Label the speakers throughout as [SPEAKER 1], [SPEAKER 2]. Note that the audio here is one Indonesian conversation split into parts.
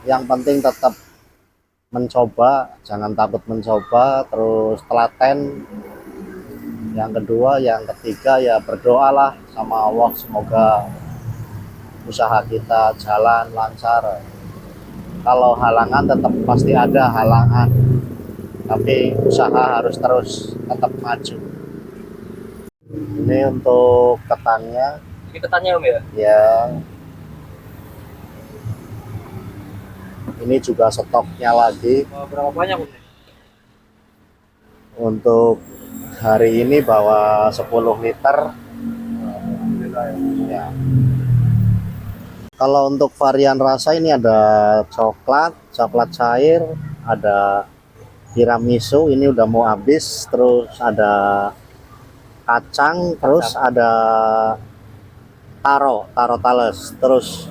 [SPEAKER 1] Yang penting tetap mencoba, jangan takut mencoba, terus telaten. Yang kedua, yang ketiga ya berdoalah sama Allah semoga usaha kita jalan lancar. Kalau halangan tetap pasti ada halangan, tapi usaha harus terus tetap maju. Ini untuk ketannya.
[SPEAKER 2] Ini ketannya Om ya?
[SPEAKER 1] Ya, ini juga stoknya lagi.
[SPEAKER 2] Berapa banyak Om?
[SPEAKER 1] Untuk hari ini bawa 10 liter. Ya. Kalau untuk varian rasa ini ada coklat, coklat cair, ada tiramisu, ini udah mau habis, terus ada kacang, terus ada taro tales. Terus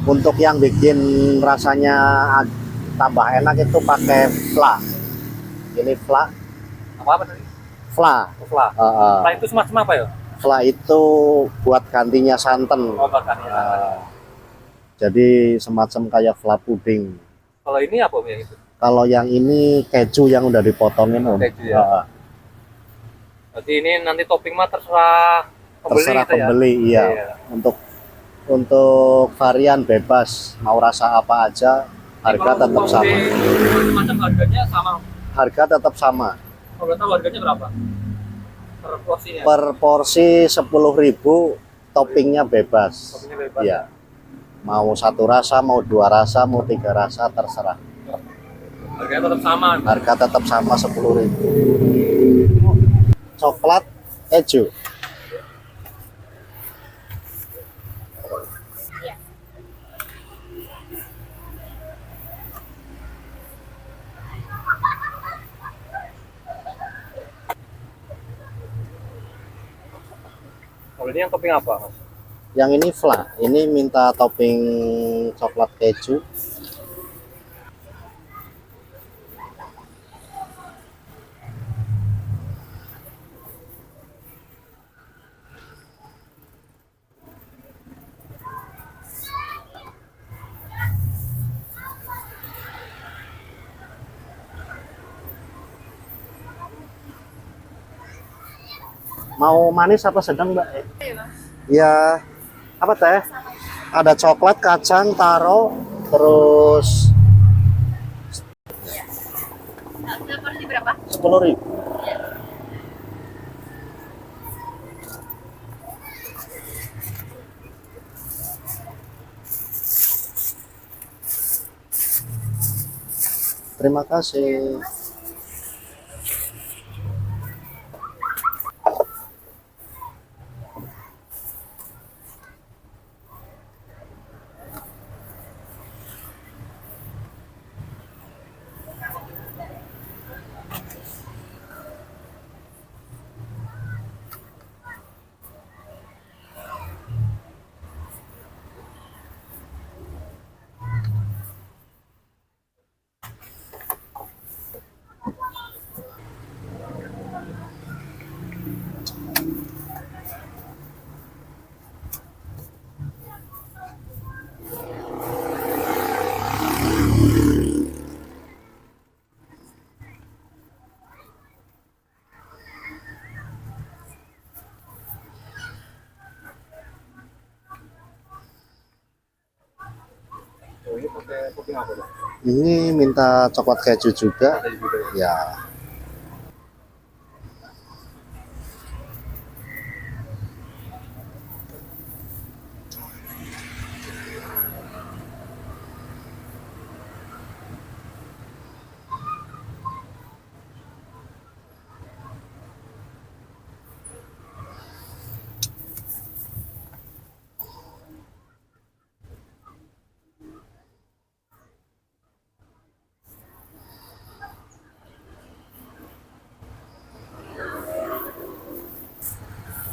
[SPEAKER 1] untuk yang bikin rasanya tambah enak itu pakai fla. Ini fla.
[SPEAKER 2] Apa tadi?
[SPEAKER 1] Fla.
[SPEAKER 2] Fla. Fla itu semacam apa ya?
[SPEAKER 1] Fla itu buat gantinya santan.
[SPEAKER 2] Oh, gantinya santan.
[SPEAKER 1] Jadi semacam kayak fla puding.
[SPEAKER 2] Kalau ini apa Om ya itu?
[SPEAKER 1] Kalau yang ini keju yang udah dipotongin Om.
[SPEAKER 2] Keju ya. Berarti ini nanti topping mah terserah pembeli.
[SPEAKER 1] Terserah
[SPEAKER 2] gitu
[SPEAKER 1] pembeli,
[SPEAKER 2] ya?
[SPEAKER 1] iya. Untuk varian bebas mau rasa apa aja, harga tetap sama.
[SPEAKER 2] Macam harganya sama.
[SPEAKER 1] Harga tetap sama.
[SPEAKER 2] Kalau tahu harganya berapa? Per porsinya?
[SPEAKER 1] Per porsi 10.000, toppingnya bebas.
[SPEAKER 2] Toppingnya bebas.
[SPEAKER 1] Iya. Mau satu rasa, mau dua rasa, mau tiga rasa, terserah.
[SPEAKER 2] Harganya tetap sama.
[SPEAKER 1] Harga tetap sama 10.000. Coklat keju.
[SPEAKER 2] Kalau ini yang topping apa Mas?
[SPEAKER 1] Yang ini fla, ini minta topping coklat keju. Mau manis apa sedang Mbak? Iya. Apa teh? Ada coklat, kacang, taro, terus
[SPEAKER 3] Porsi berapa?
[SPEAKER 1] 10.000. Terima kasih.
[SPEAKER 2] Oh, ini pakai topping apa Bang?
[SPEAKER 1] Ini minta coklat keju juga. Ya.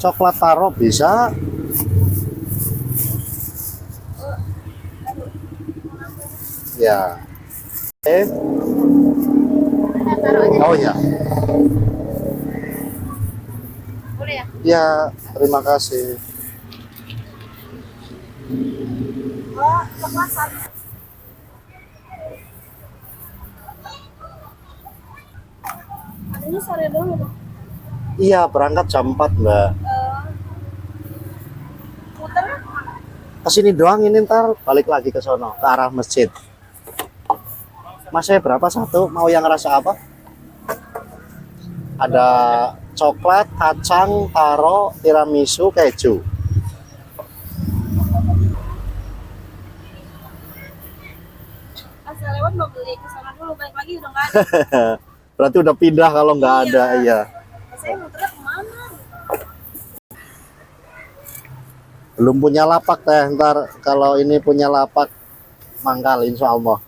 [SPEAKER 1] Coklat taro bisa. Ya. Oh ya.
[SPEAKER 3] Boleh ya?
[SPEAKER 1] Ya, terima kasih.
[SPEAKER 3] Oh, coklat satu. Ini sore dulu dong.
[SPEAKER 1] Iya, berangkat jam 4, Mbak.
[SPEAKER 3] Puter.
[SPEAKER 1] Kesini doang ini, ntar balik lagi ke sono, ke arah masjid. Mas, saya berapa satu? Mau yang rasa apa? Ada coklat, kacang, taro, tiramisu, keju.
[SPEAKER 3] Asal lewat mau beli ke sana dulu, balik lagi udah nggak ada.
[SPEAKER 1] Berarti udah pindah kalau nggak ada, iya.
[SPEAKER 3] Saya muternya kemana?
[SPEAKER 1] Belum punya lapak teh, ntar kalau ini punya lapak mangkal insya Allah.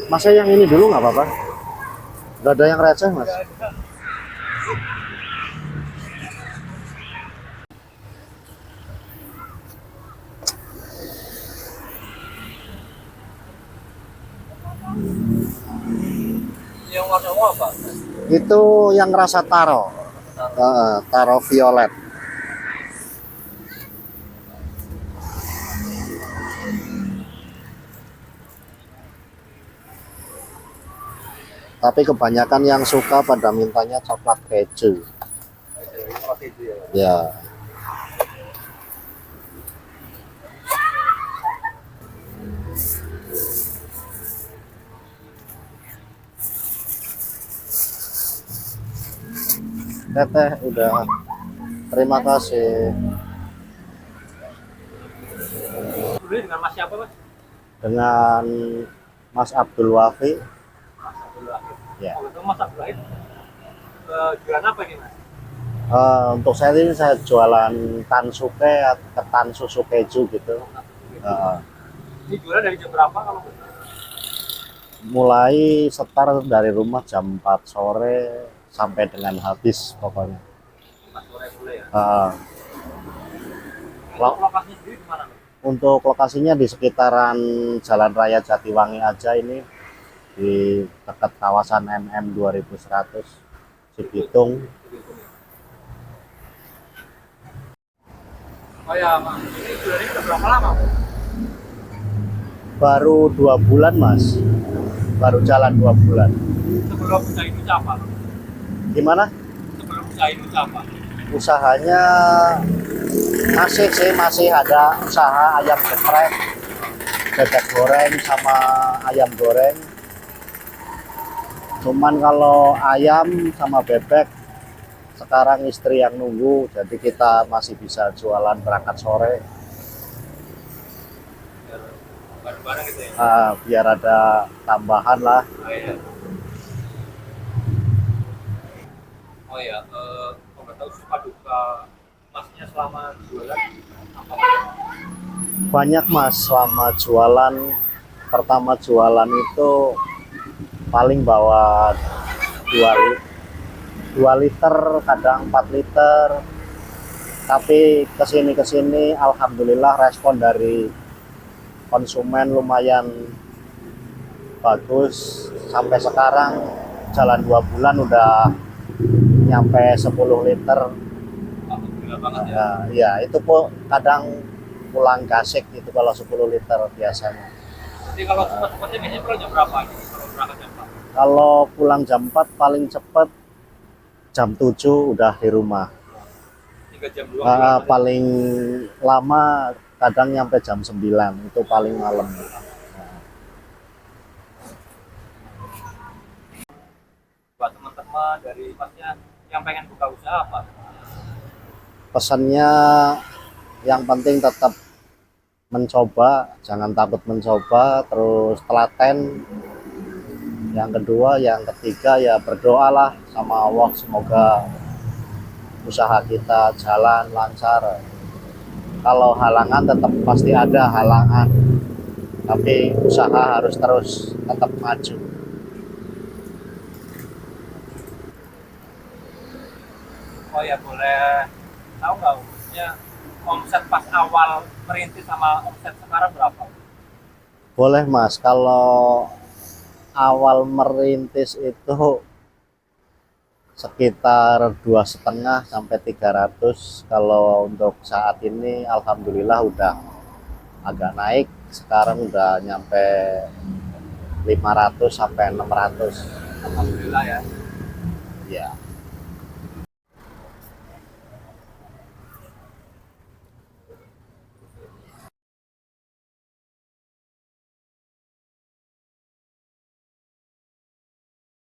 [SPEAKER 1] Masa yang ini dulu nggak apa-apa? Nggak ada yang receh, Mas?
[SPEAKER 2] Yang warna ungu apa?
[SPEAKER 1] Itu yang rasa taro. Taro violet. Tapi kebanyakan yang suka pada mintanya coklat keju.
[SPEAKER 2] Seperti itu ya.
[SPEAKER 1] Ya. Teteh udah. Terima kasih.
[SPEAKER 2] Beli dengan Mas siapa, Mas?
[SPEAKER 1] Dengan Mas Abdul Wafi.
[SPEAKER 2] Mas Abdul Wahid.
[SPEAKER 1] Ya.
[SPEAKER 2] Oh, itu Mas Abdul Wahid. Jualan apa ini, Mas?
[SPEAKER 1] Untuk saya ini saya jualan tansuke, ketan susu keju gitu.
[SPEAKER 2] Ini jualan dari jam berapa kalau
[SPEAKER 1] Mulai setar dari rumah jam 4 sore sampai dengan habis pokoknya.
[SPEAKER 2] 4 sore boleh ya?
[SPEAKER 1] Lo-
[SPEAKER 2] Lokasinya sendiri di mana, Mas?
[SPEAKER 1] Untuk lokasinya di sekitaran Jalan Raya Jatiwangi aja ini, di dekat kawasan MM 2100 Cibitung.
[SPEAKER 2] Oh ya, Mas. Ini jualan ini udah berapa lama, Mas?
[SPEAKER 1] Baru 2 bulan, Mas. Baru jalan 2 bulan.
[SPEAKER 2] Sebelum usaha ini apa?
[SPEAKER 1] Gimana?
[SPEAKER 2] Sebelum usaha ini apa?
[SPEAKER 1] Usahanya masih ada usaha ayam geprek, bebek goreng sama ayam goreng. Cuman kalau ayam sama bebek sekarang istri yang nunggu, jadi kita masih bisa jualan berangkat sore.
[SPEAKER 2] Barang-barang gitu ya?
[SPEAKER 1] Biar ada tambahan lah.
[SPEAKER 2] Oh iya. Oh ya, kalau nggak tahu suka duka Masnya selama jualan apa?
[SPEAKER 1] Banyak, Mas, selama jualan. Pertama jualan itu paling bawa 2 liter, kadang 4 liter. Tapi kesini alhamdulillah respon dari konsumen lumayan bagus. Sampai sekarang jalan 2 bulan udah nyampe 10 liter.
[SPEAKER 2] Alhamdulillah banget ya.
[SPEAKER 1] Ya itu pun kadang pulang gasik itu kalau 10 liter biasanya.
[SPEAKER 2] Jadi kalau cepatnya biasanya pulang jam berapa? Kalau berangkat jam 4?
[SPEAKER 1] Kalau pulang jam 4 paling cepet jam 7 udah di rumah.
[SPEAKER 2] 3 jam 2
[SPEAKER 1] Paling lama kadang nyampe jam 9, itu paling malam.
[SPEAKER 2] buat teman-teman dari Masnya yang pengen buka usaha apa?
[SPEAKER 1] Pesannya yang penting tetap mencoba, jangan takut mencoba, terus telaten. Yang kedua, yang ketiga ya berdoalah sama Allah, semoga usaha kita jalan lancar. Kalau halangan tetap pasti ada halangan, tapi usaha harus terus tetap maju.
[SPEAKER 2] Oh ya, boleh tahu nggak maksudnya omset pas awal merintis sama omset sekarang berapa?
[SPEAKER 1] Boleh Mas, kalau awal merintis itu sekitar 2,5 sampai 300. Kalau untuk saat ini alhamdulillah udah agak naik, sekarang udah nyampe 500 sampai 600.
[SPEAKER 2] Alhamdulillah ya.
[SPEAKER 1] Ya.